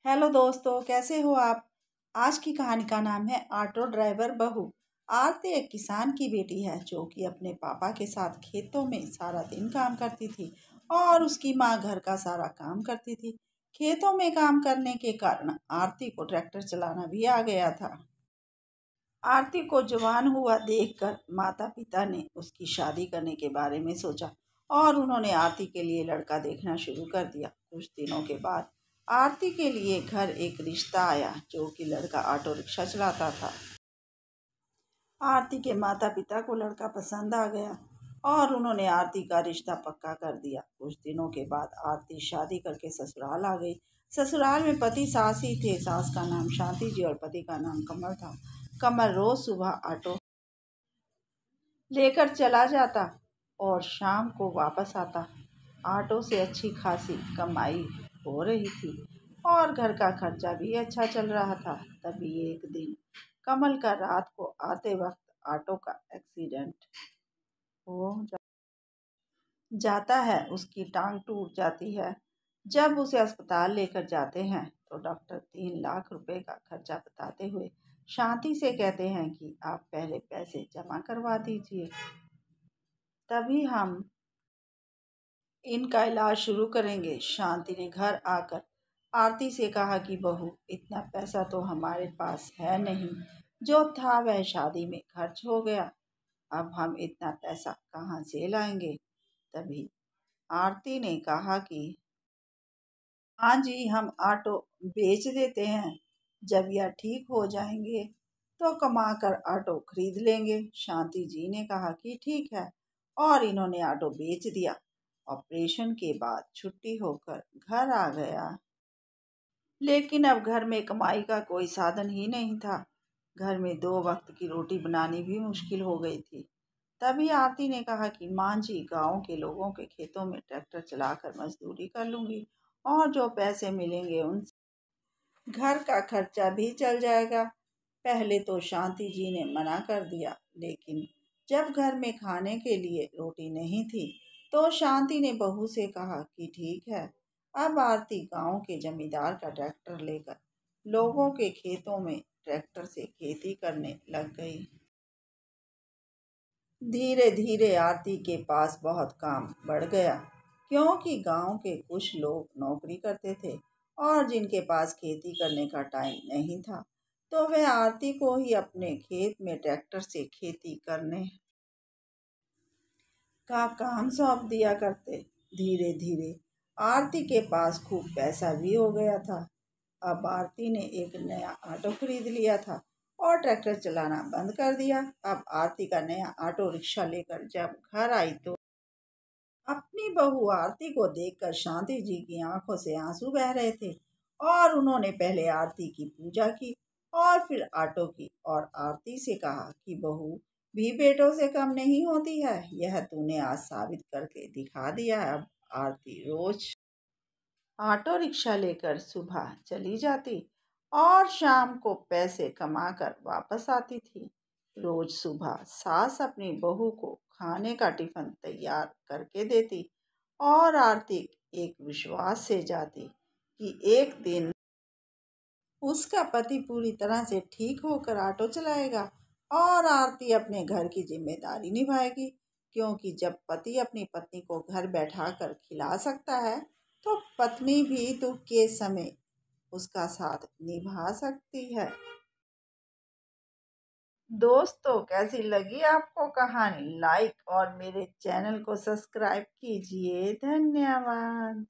Hello दोस्तों, कैसे हो आप। आज की कहानी का नाम है ऑटो ड्राइवर बहू। आरती एक किसान की बेटी है जो कि अपने पापा के साथ खेतों में सारा दिन काम करती थी और उसकी माँ घर का सारा काम करती थी। खेतों में काम करने के कारण आरती को ट्रैक्टर चलाना भी आ गया था। आरती को जवान हुआ देखकर माता पिता ने उसकी शादी करने के बारे में सोचा और उन्होंने आरती के लिए लड़का देखना शुरू कर दिया। कुछ दिनों के बाद आरती के लिए घर एक रिश्ता आया जो कि लड़का ऑटो रिक्शा चलाता था। आरती के माता पिता को लड़का पसंद आ गया और उन्होंने आरती का रिश्ता पक्का कर दिया। कुछ दिनों के बाद आरती शादी करके ससुराल आ गई। ससुराल में पति सास ही थे। सास का नाम शांति जी और पति का नाम कमल था। कमल रोज सुबह ऑटो लेकर चला जाता और शाम को वापस आता। ऑटो से अच्छी खासी कमाई हो रही थी और घर का खर्चा भी अच्छा चल रहा था। तभी एक दिन कमल का रात को आते वक्त ऑटो का एक्सीडेंट हो जाता है। उसकी टांग टूट जाती है। जब उसे अस्पताल लेकर जाते हैं तो डॉक्टर 3 लाख रुपए का खर्चा बताते हुए शांति से कहते हैं कि आप पहले पैसे जमा करवा दीजिए, तभी हम इनका इलाज शुरू करेंगे। शांति ने घर आकर आरती से कहा कि बहू, इतना पैसा तो हमारे पास है नहीं, जो था वह शादी में खर्च हो गया। अब हम इतना पैसा कहाँ से लाएंगे। तभी आरती ने कहा कि हाँ जी, हम ऑटो बेच देते हैं। जब यह ठीक हो जाएंगे तो कमा कर ऑटो खरीद लेंगे। शांति जी ने कहा कि ठीक है और इन्होंने ऑटो बेच दिया। ऑपरेशन के बाद छुट्टी होकर घर आ गया, लेकिन अब घर में कमाई का कोई साधन ही नहीं था। घर में 2 वक्त की रोटी बनानी भी मुश्किल हो गई थी। तभी आरती ने कहा कि माँ जी, गाँव के लोगों के खेतों में ट्रैक्टर चलाकर मजदूरी कर लूंगी और जो पैसे मिलेंगे उनसे घर का खर्चा भी चल जाएगा। पहले तो शांति जी ने मना कर दिया, लेकिन जब घर में खाने के लिए रोटी नहीं थी तो शांति ने बहू से कहा कि ठीक है। अब आरती गांव के जमींदार का ट्रैक्टर लेकर लोगों के खेतों में ट्रैक्टर से खेती करने लग गई। धीरे धीरे आरती के पास बहुत काम बढ़ गया, क्योंकि गांव के कुछ लोग नौकरी करते थे और जिनके पास खेती करने का टाइम नहीं था, तो वे आरती को ही अपने खेत में ट्रैक्टर से खेती करने का काम सौंप दिया करते। धीरे धीरे आरती के पास खूब पैसा भी हो गया था। अब आरती ने एक नया ऑटो खरीद लिया था और ट्रैक्टर चलाना बंद कर दिया। अब आरती का नया ऑटो रिक्शा लेकर जब घर आई तो अपनी बहू आरती को देखकर शांति जी की आंखों से आंसू बह रहे थे और उन्होंने पहले आरती की पूजा की और फिर ऑटो की और आरती से कहा कि बहू भी बेटों से कम नहीं होती है। यह तूने आज साबित करके दिखा दिया है। अब आरती रोज ऑटो रिक्शा लेकर सुबह चली जाती और शाम को पैसे कमाकर वापस आती थी। रोज सुबह सास अपनी बहू को खाने का टिफिन तैयार करके देती और आरती एक विश्वास से जाती कि एक दिन उसका पति पूरी तरह से ठीक होकर ऑटो चलाएगा और आरती अपने घर की जिम्मेदारी निभाएगी, क्योंकि जब पति अपनी पत्नी को घर बैठा कर खिला सकता है तो पत्नी भी दुख के समय उसका साथ निभा सकती है। दोस्तों, कैसी लगी आपको कहानी? लाइक और मेरे चैनल को सब्सक्राइब कीजिए। धन्यवाद।